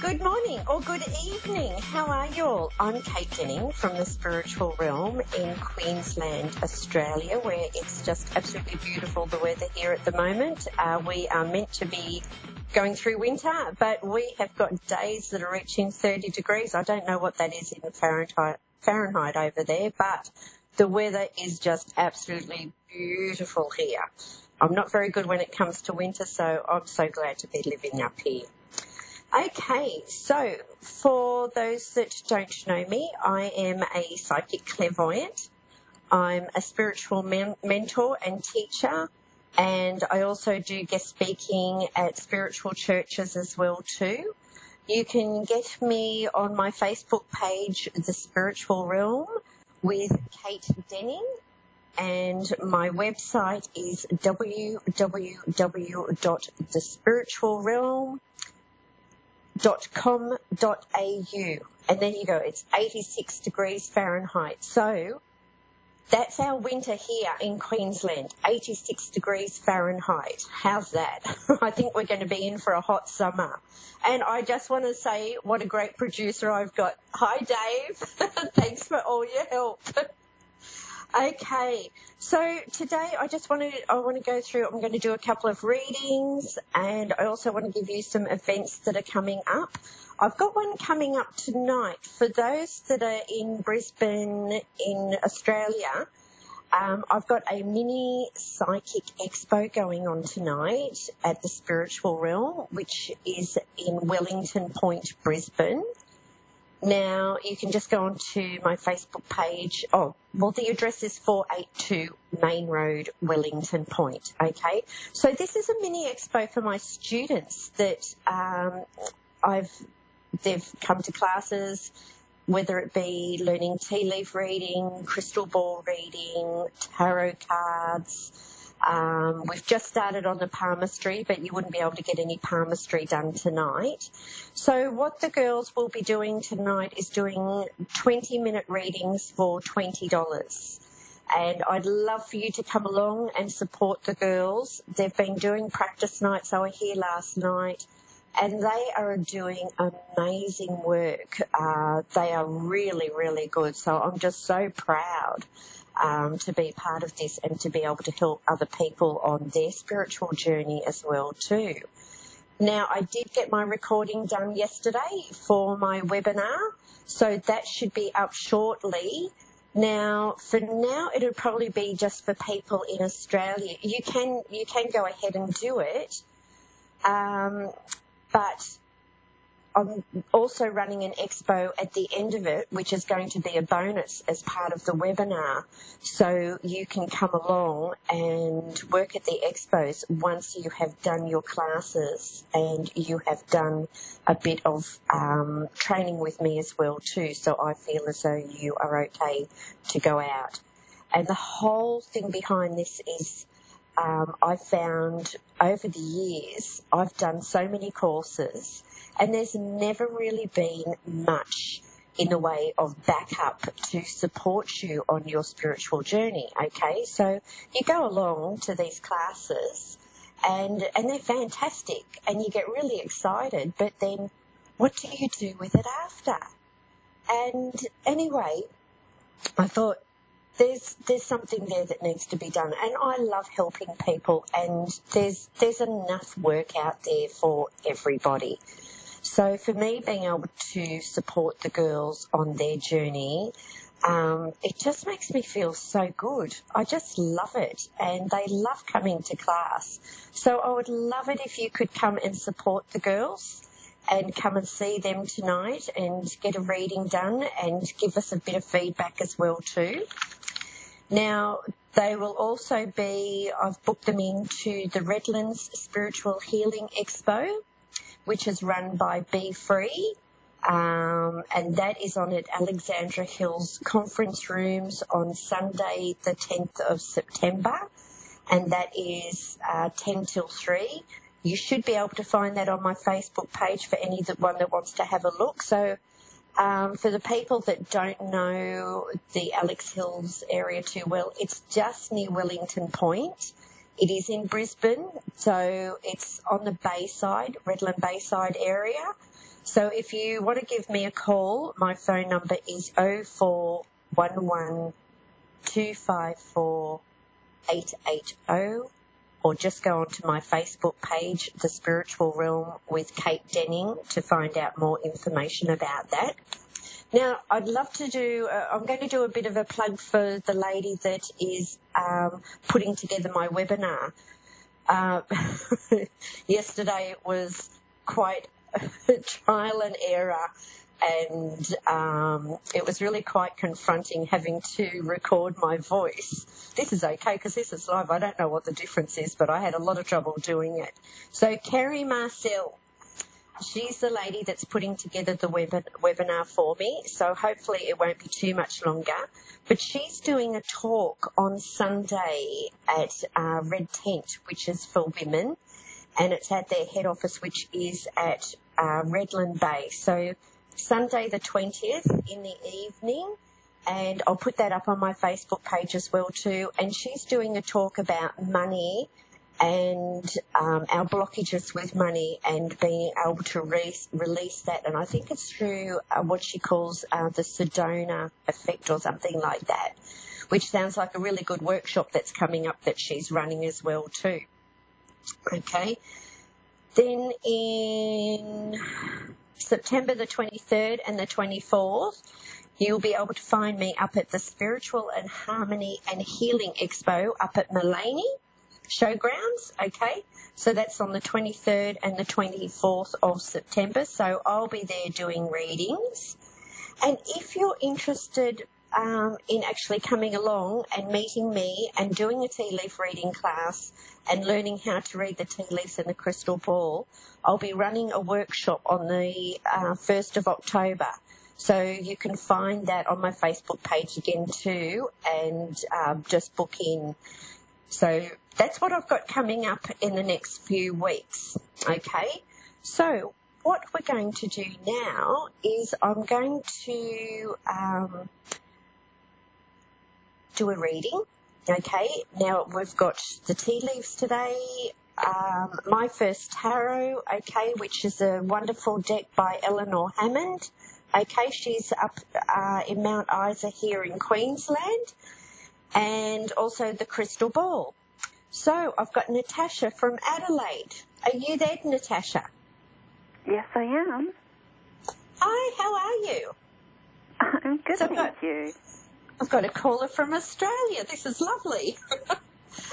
Good morning or good evening. How are you all? I'm Kate Denning from the Spiritual Realm in Queensland, Australia, where it's just absolutely beautiful, the weather here at the moment. We are meant to be going through winter, but we have got days that are reaching 30 degrees. I don't know what that is in Fahrenheit over there, but the weather is just absolutely beautiful here. I'm not very good when it comes to winter, so I'm so glad to be living up here. Okay, so for those that don't know me, I am a psychic clairvoyant. I'm a spiritual mentor and teacher, and I also do guest speaking at spiritual churches as well too. You can get me on my Facebook page, The Spiritual Realm, with Kate Denning, and my website is www.thespiritualrealm.com.au, and then you go, it's 86 degrees Fahrenheit. So that's our winter here in Queensland, 86 degrees Fahrenheit. How's that? I think we're going to be in for a hot summer. And I just want to say what a great producer I've got. Hi, Dave. Thanks for all your help. Okay, so today I want to go through, I'm going to do a couple of readings, and I also want to give you some events that are coming up. I've got one coming up tonight. For those that are in Brisbane in Australia, I've got a mini psychic expo going on tonight at the Spiritual Realm, which is in Wellington Point, Brisbane. Now, you can just go onto my Facebook page. The address is 482 Main Road, Wellington Point, okay? So this is a mini expo for my students that they've come to classes, whether it be learning tea leaf reading, crystal ball reading, tarot cards. We've just started on the palmistry, but you wouldn't be able to get any palmistry done tonight. So what the girls will be doing tonight is doing 20-minute readings for $20. And I'd love for you to come along and support the girls. They've been doing practice nights. They were here last night, and they are doing amazing work. They are really, really good. So I'm just so proud to be part of this and to be able to help other people on their spiritual journey as well too. Now, I did get my recording done yesterday for my webinar, so that should be up shortly. Now, for now, it'll probably be just for people in Australia. You can go ahead and do it, but I'm also running an expo at the end of it, which is going to be a bonus as part of the webinar. So you can come along and work at the expos once you have done your classes and you have done a bit of training with me as well too. So I feel as though you are okay to go out. And the whole thing behind this is I found over the years I've done so many courses, and there's never really been much in the way of backup to support you on your spiritual journey, okay? So you go along to these classes and they're fantastic and you get really excited, but then what do you do with it after? And anyway, I thought there's something there that needs to be done, and I love helping people, and there's enough work out there for everybody. So for me, being able to support the girls on their journey, it just makes me feel so good. I just love it, and they love coming to class. So I would love it if you could come and support the girls and come and see them tonight and get a reading done and give us a bit of feedback as well too. Now, they will also be, I've booked them into the Redlands Spiritual Healing Expo, which is run by Be Free, and that is on at Alexandra Hills Conference Rooms on Sunday the 10th of September, and that is 10 till 3. You should be able to find that on my Facebook page for anyone that wants to have a look. So for the people that don't know the Alex Hills area too well, it's just near Wellington Point. It is in Brisbane, so it's on the Bayside, Redland Bayside area. So if you want to give me a call, my phone number is 0411 254 880, or just go onto my Facebook page, The Spiritual Realm with Kate Denning, to find out more information about that. Now, I'd love to I'm going to do a bit of a plug for the lady that is putting together my webinar. Yesterday it was quite a trial and error, and it was really quite confronting having to record my voice. This is okay because this is live. I don't know what the difference is, but I had a lot of trouble doing it. So Kerry Marcel, she's the lady that's putting together the webinar for me, so hopefully it won't be too much longer. But she's doing a talk on Sunday at Red Tent, which is for women, and it's at their head office, which is at Redland Bay. So Sunday the 20th in the evening, and I'll put that up on my Facebook page as well too. And she's doing a talk about money and our blockages with money and being able to release that. And I think it's through what she calls the Sedona effect or something like that, which sounds like a really good workshop that's coming up that she's running as well too. Okay. Then in September the 23rd and the 24th, you'll be able to find me up at the Spiritual and Harmony and Healing Expo up at Mullaney Showgrounds, okay? So that's on the 23rd and the 24th of September. So I'll be there doing readings. And if you're interested in actually coming along and meeting me and doing a tea leaf reading class and learning how to read the tea leaves and the crystal ball, I'll be running a workshop on the 1st of October. So you can find that on my Facebook page again too, and just book in. So that's what I've got coming up in the next few weeks, okay? So what we're going to do now is I'm going to do a reading, okay? Now we've got the tea leaves today, my first tarot, okay, which is a wonderful deck by Eleanor Hammond. Okay, she's up in Mount Isa here in Queensland, and also the crystal ball. So I've got Natasha from Adelaide. Are you there, Natasha? Yes, I am. Hi, how are you? I'm good, thank you. I've got a caller from Australia. This is lovely.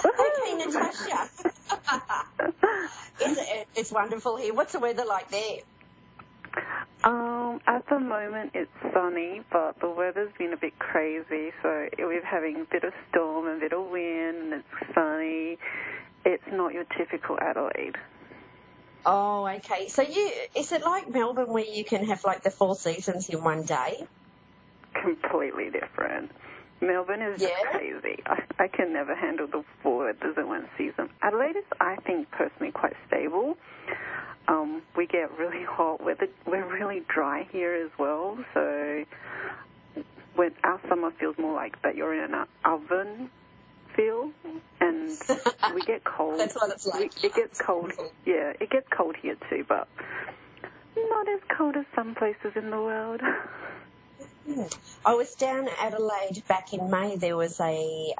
Okay, Natasha. It's wonderful here. What's the weather like there? At the moment it's sunny, but the weather's been a bit crazy, so we're having a bit of storm and a bit of wind, and it's sunny. It's not your typical Adelaide. Oh, okay. So is it like Melbourne where you can have like the 4 seasons in one day? Completely different. Melbourne is just crazy. I can never handle the 4 weathers in one season. Adelaide is, I think, personally quite stable. We get really hot weather. We're really dry here as well, so when our summer feels more like that you're in an oven feel, and we get cold. That's what it's like. It gets cold. Yeah, it gets cold here too, but not as cold as some places in the world. I was down at Adelaide back in May. There was a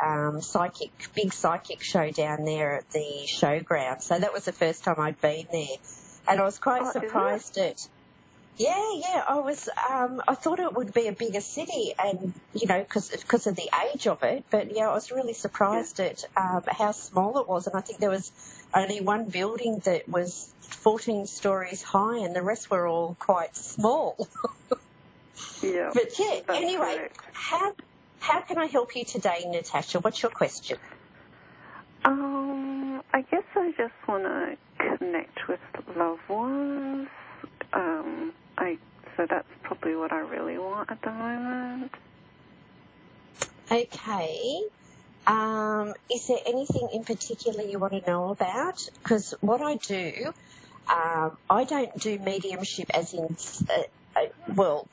big psychic show down there at the showground. So that was the first time I'd been there. And I was quite surprised at... Yeah, I was. I thought it would be a bigger city, and because of the age of it. But yeah, I was really surprised at how small it was, and I think there was only one building that was 14 stories high, and the rest were all quite small. Yeah. But yeah, anyway, correct. how can I help you today, Natasha? What's your question? I guess I just want to connect with loved ones. So that's probably what I really want at the moment. Okay. Is there anything in particular you want to know about? Because what I do, I don't do mediumship as in Well,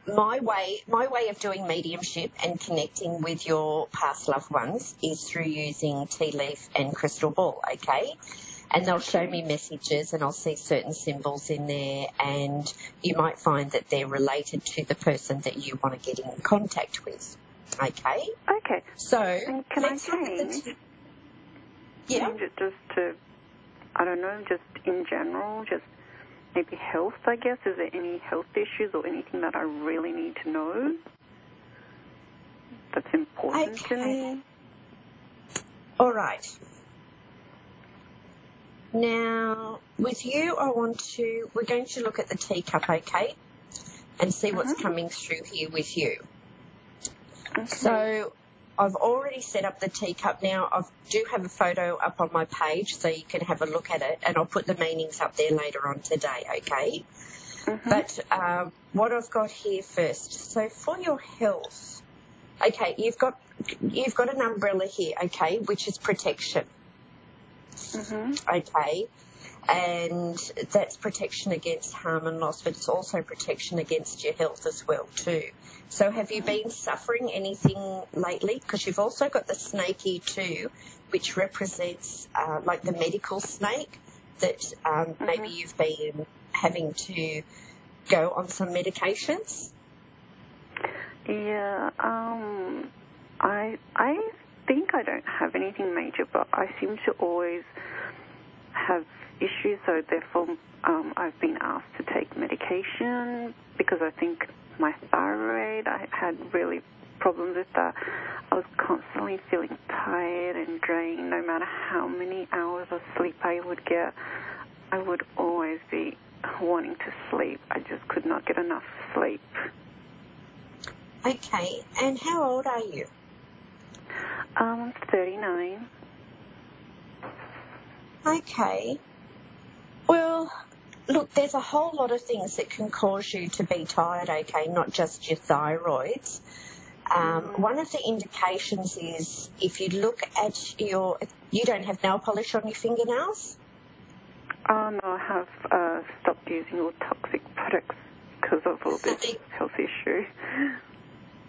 my way of doing mediumship and connecting with your past loved ones is through using tea leaf and crystal ball, okay? And they'll show me messages and I'll see certain symbols in there, and you might find that they're related to the person that you want to get in contact with, okay? Okay. So and can I change? Yeah. Just to, I don't know, just in general, just maybe health, I guess. Is there any health issues or anything that I really need to know that's important to me? All right. Now, with you, we're going to look at the teacup, okay, and see what's coming through here with you. Okay. So I've already set up the teacup now. I do have a photo up on my page so you can have a look at it, and I'll put the meanings up there later on today, okay? But what I've got here first, so for your health, okay, you've got an umbrella here, okay, which is protection. Okay, and that's protection against harm and loss, but it's also protection against your health as well too. So have you been suffering anything lately? Because you've also got the snakey too, which represents like the medical snake that maybe you've been having to go on some medications. Yeah, I think I don't have anything major, but I seem to always have issues, so therefore I've been asked to take medication because I think my thyroid, I had really problems with that. I was constantly feeling tired and drained. No matter how many hours of sleep I would get, I would always be wanting to sleep. I just could not get enough sleep. Okay, and how old are you? 39. Okay. Well, look, there's a whole lot of things that can cause you to be tired, okay, not just your thyroids. One of the indications is if you look at you don't have nail polish on your fingernails? No, I have stopped using all toxic products because of all this health issue.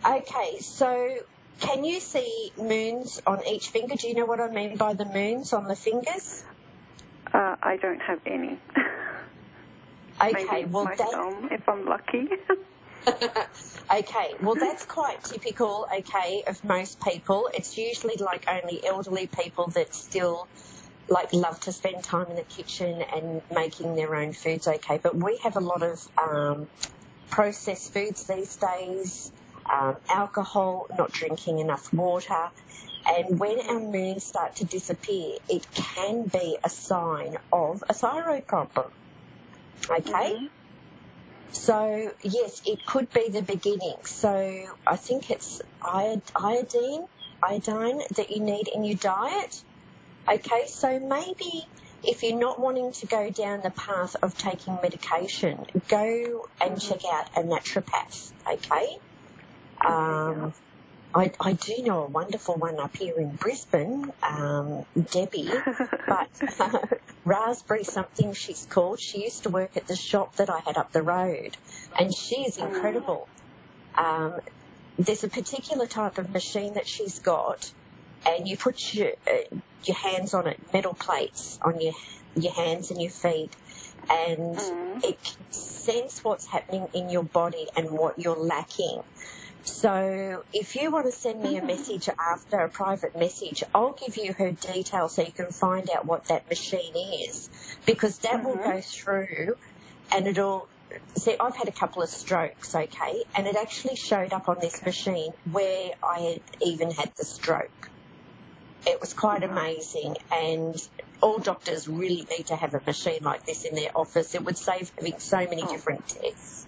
Okay, so can you see moons on each finger? Do you know what I mean by the moons on the fingers? I don't have any. Okay, Maybe well, my thumb, if I'm lucky. Okay, well, that's quite typical, okay, of most people. It's usually like only elderly people that still like love to spend time in the kitchen and making their own foods, okay. But we have a lot of processed foods these days, alcohol, not drinking enough water. And when our moons start to disappear, it can be a sign of a thyroid problem, okay? So, yes, it could be the beginning. So I think it's iodine that you need in your diet. Okay, so maybe if you're not wanting to go down the path of taking medication, go and check out a naturopath, okay? I do know a wonderful one up here in Brisbane, Debbie, but Raspberry something she's called. She used to work at the shop that I had up the road, and she is incredible. There's a particular type of machine that she's got, and you put your hands on it, metal plates on your hands and your feet, and it can sense what's happening in your body and what you're lacking. So if you want to send me a message after, a private message, I'll give you her details so you can find out what that machine is, because that will go through and it'll... See, I've had a couple of strokes, okay, and it actually showed up on this machine where I had even had the stroke. It was quite amazing, and all doctors really need to have a machine like this in their office. It would save having so many different tests.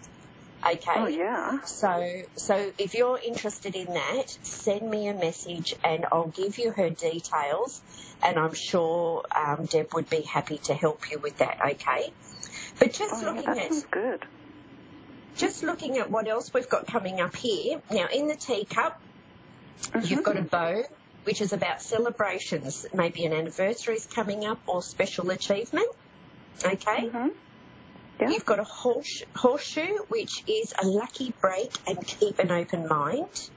Okay. Oh, yeah. So if you're interested in that, send me a message and I'll give you her details, and I'm sure Deb would be happy to help you with that, okay? But just looking at what else we've got coming up here. Now, in the teacup, you've got a bow, which is about celebrations, maybe an anniversary is coming up or special achievement, okay? Yeah. You've got a horseshoe, which is a lucky break and keep an open mind.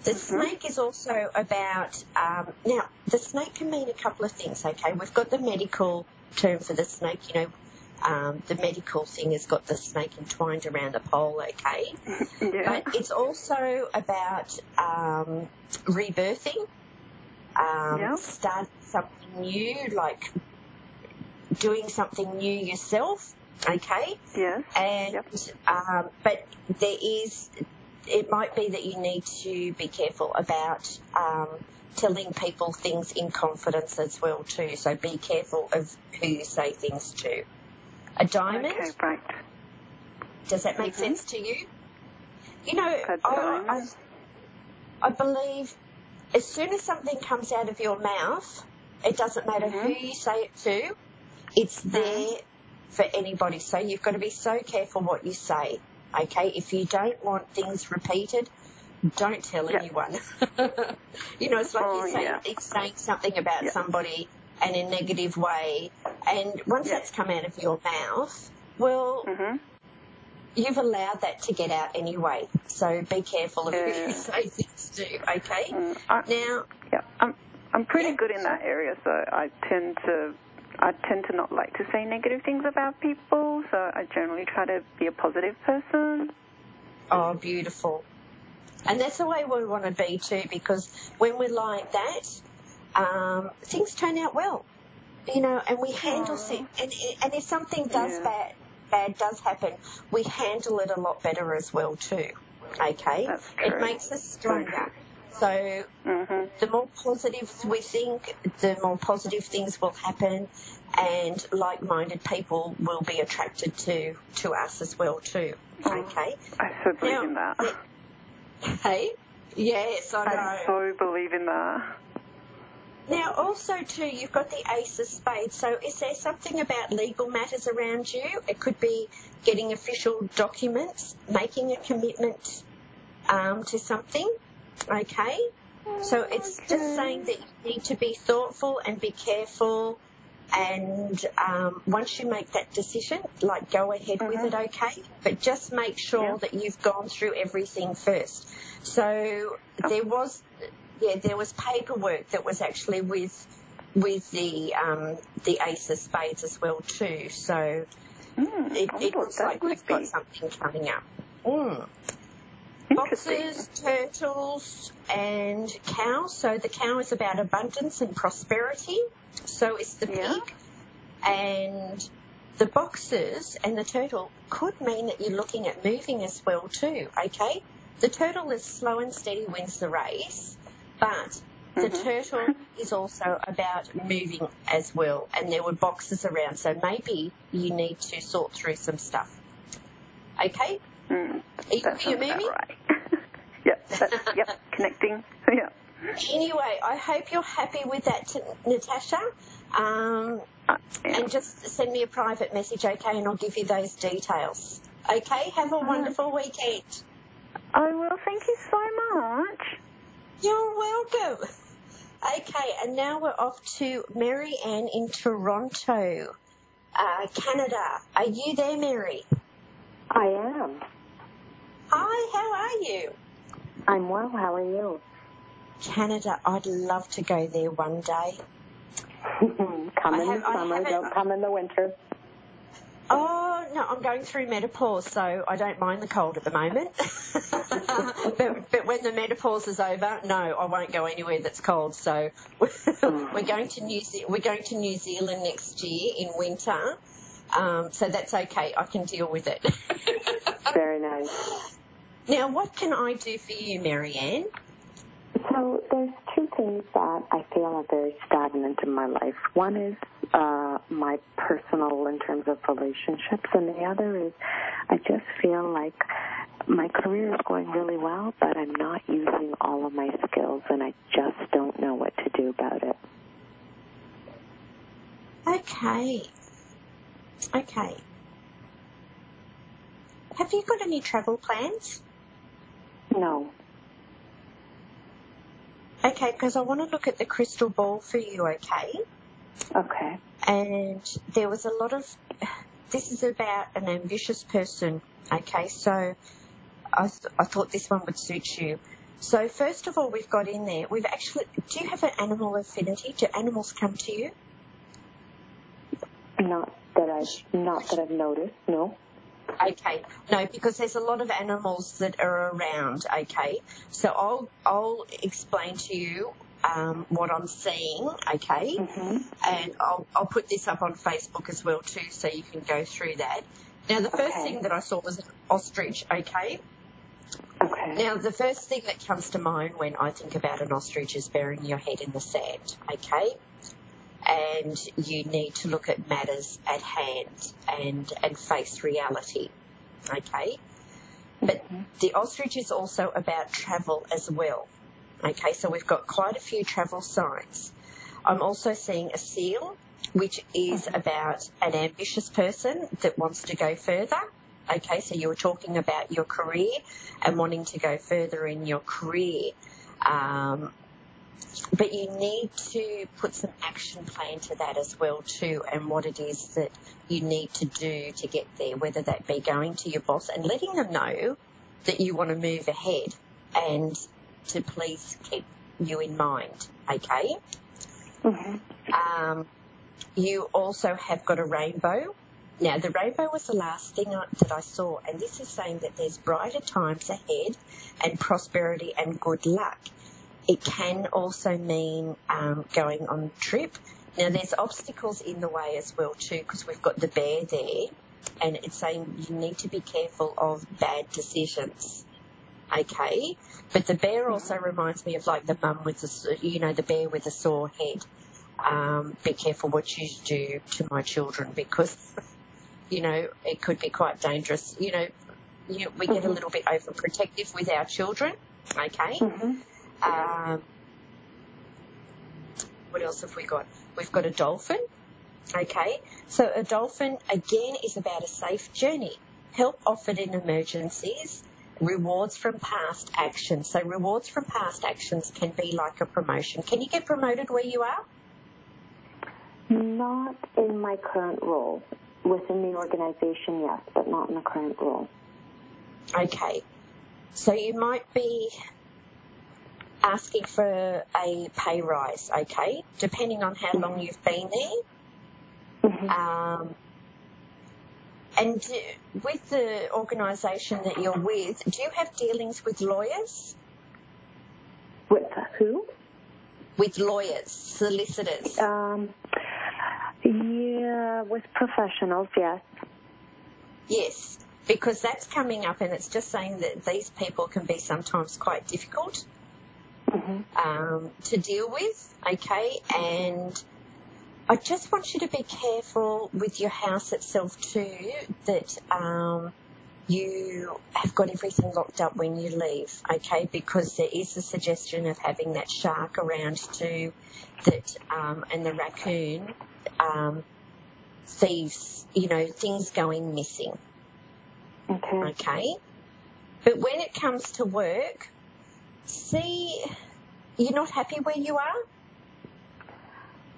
The snake is also about, now, the snake can mean a couple of things, okay? We've got the medical term for the snake, the medical thing has got the snake entwined around the pole, okay? Yeah. But it's also about rebirthing, starting something new, like doing something new yourself, okay? Yes. And, but it might be that you need to be careful about telling people things in confidence as well too. So be careful of who you say things to. A diamond. Okay, right. Does that make sense to you? A diamond. I believe as soon as something comes out of your mouth, it doesn't matter who you say it to, it's there for anybody. So you've got to be so careful what you say. Okay, if you don't want things repeated, don't tell anyone. It's like you're saying something about somebody in a negative way, and once that's come out of your mouth, well, you've allowed that to get out anyway. So be careful of who you say things to. Okay. I'm pretty good in that area, so I tend to not like to say negative things about people, so I generally try to be a positive person. Oh, beautiful. And that's the way we want to be too, because when we're like that, things turn out well, and we handle it. And if something bad does happen, we handle it a lot better as well too, okay? That's true. It makes us stronger. So the more positive we think, the more positive things will happen, and like-minded people will be attracted to us as well too. Okay. I so believe in that. Hey? Yes, I know. I so believe in that. Now, also too, you've got the Ace of Spades. So is there something about legal matters around you? It could be getting official documents, making a commitment to something. Okay? So it's just saying that you need to be thoughtful and be careful, and once you make that decision, go ahead with it, okay? But just make sure that you've gone through everything first. So there was paperwork that was actually with the Ace of Spades as well too. So it looks like we've got something coming up. Boxes, turtles, and cows. So the cow is about abundance and prosperity. So is the pig. And the boxes and the turtle could mean that you're looking at moving as well too, okay? The turtle is slow and steady wins the race, but the turtle is also about moving as well. And there were boxes around, so maybe you need to sort through some stuff. Okay? That you me? Right. Yep, connecting. Yeah. Anyway, I hope you're happy with that, Natasha. And just send me a private message, okay, and I'll give you those details. Okay? Have a wonderful weekend. I will. Thank you so much. You're welcome. Okay, and now we're off to Mary Ann in Toronto, Canada. Are you there, Mary? I am. Hi, how are you? I'm well. How are you? Canada, I'd love to go there one day. Come in the summer, don't come in the winter. Oh, no, I'm going through menopause, so I don't mind the cold at the moment. but when the menopause is over, no, I won't go anywhere that's cold. So we're going to New Zealand next year in winter. So that's okay. I can deal with it. Very nice. Now, what can I do for you, Mary Ann? So there's two things that I feel are very stagnant in my life. One is my personal in terms of relationships, and the other is I just feel like my career is going really well, but I'm not using all of my skills, and I just don't know what to do about it. Okay. Have you got any travel plans? No. Okay, because I want to look at the crystal ball for you, okay? Okay. And there was a lot of this is about an ambitious person. Okay, so I thought this one would suit you. So first of all, we've got in there, do you have an animal affinity? Do animals come to you? Not that I've noticed, no. Okay, no, because there's a lot of animals that are around, okay? So I'll explain to you what I'm seeing, okay? Mm-hmm. And I'll put this up on Facebook as well too, so you can go through that. Now, the first thing that I saw was an ostrich, okay? Okay. Now, the first thing that comes to mind when I think about an ostrich is burying your head in the sand, okay? And you need to look at matters at hand and face reality, okay? But the ostrich is also about travel as well, okay? So we've got quite a few travel signs. I'm also seeing a seal, which is about an ambitious person that wants to go further. Okay, so you were talking about your career and wanting to go further in your career. But you need to put some action plan to that as well too, and what it is that you need to do to get there, whether that be going to your boss and letting them know that you want to move ahead and to please keep you in mind, okay? Mm-hmm. You also have got a rainbow. Now, the rainbow was the last thing that I saw, and this is saying that there's brighter times ahead and prosperity and good luck. It can also mean going on a trip. Now, there's obstacles in the way as well too, because we've got the bear there, and it's saying you need to be careful of bad decisions. Okay? But the bear also reminds me of like the mum with the bear with a sore head. Be careful what you do to my children, because it could be quite dangerous. We get a little bit overprotective with our children, okay? What else have we got? We've got a dolphin, okay? So a dolphin, again, is about a safe journey, help offered in emergencies, rewards from past actions. So rewards from past actions can be like a promotion. Can you get promoted where you are? Not in my current role. Within the organization, yes, but not in the current role. Okay. So you might be asking for a pay rise, okay, depending on how long you've been there. Mm-hmm. And with the organisation that you're with, do you have dealings with lawyers? With who? With lawyers, solicitors. Yeah, with professionals, yes. Yes, because that's coming up, and it's just saying that these people can be sometimes quite difficult to deal with, okay? And I just want you to be careful with your house itself too, that you have got everything locked up when you leave, okay? Because there is a suggestion of having that shark around too, that and the raccoon, thieves, things going missing. Okay? But when it comes to work, see, you're not happy where you are?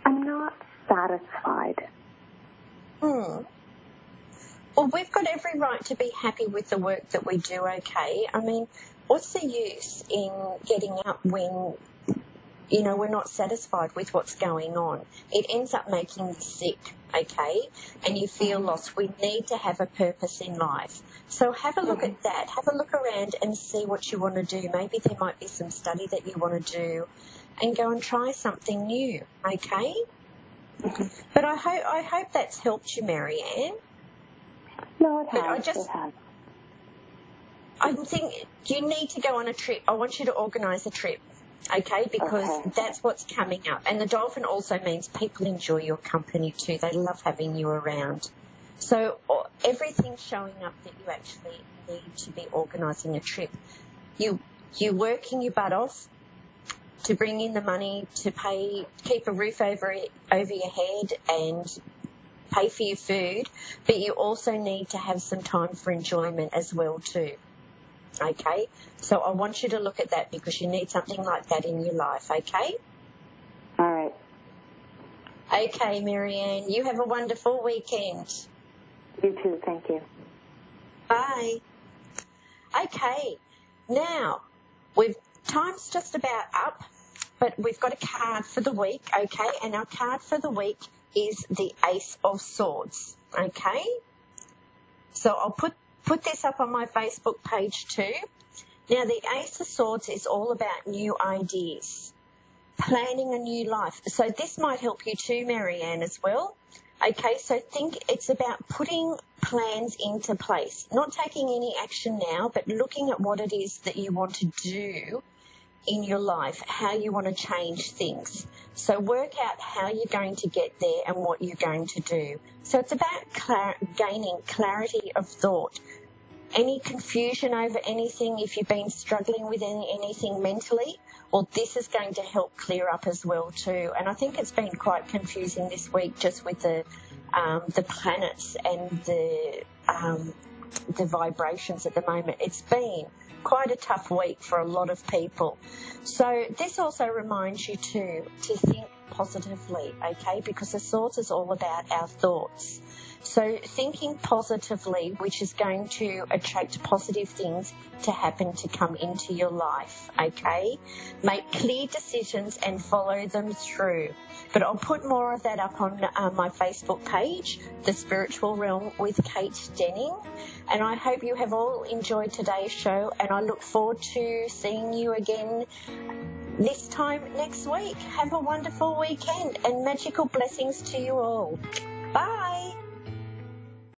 I'm not satisfied. Well, we've got every right to be happy with the work that we do, okay? I mean, what's the use in getting up when, we're not satisfied with what's going on? It ends up making you sick, okay? And you feel lost. We need to have a purpose in life. So have a look at that. Have a look around and see what you want to do. Maybe there might be some study that you want to do and go and try something new, okay? But I hope that's helped you, Marianne. No, it has. I think you need to go on a trip. I want you to organise a trip, okay, because that's what's coming up. And the dolphin also means people enjoy your company too. They love having you around. So everything's showing up that you actually need to be organising a trip. You're working your butt off to bring in the money to keep a roof over your head and pay for your food, but you also need to have some time for enjoyment as well too. Okay? So I want you to look at that because you need something like that in your life, okay? All right. Okay, Marianne, you have a wonderful weekend. You too. Thank you. Bye. Okay. Now, time's just about up, but we've got a card for the week, okay? And our card for the week is the Ace of Swords, okay? So I'll put this up on my Facebook page too. Now, the Ace of Swords is all about new ideas, planning a new life. So this might help you too, Marianne, as well. Okay, so think it's about putting plans into place, not taking any action now, but looking at what it is that you want to do in your life, how you want to change things. So work out how you're going to get there and what you're going to do. So it's about gaining clarity of thought. Any confusion over anything, if you've been struggling with anything mentally, well, this is going to help clear up as well too. And I think it's been quite confusing this week just with the planets and the vibrations at the moment. It's been quite a tough week for a lot of people. So this also reminds you to think positively, okay, because the Swords is all about our thoughts. So thinking positively, which is going to attract positive things to happen, to come into your life, okay? Make clear decisions and follow them through. But I'll put more of that up on my Facebook page, The Spiritual Realm with Kate Denning. And I hope you have all enjoyed today's show, and I look forward to seeing you again this time next week. Have a wonderful weekend and magical blessings to you all.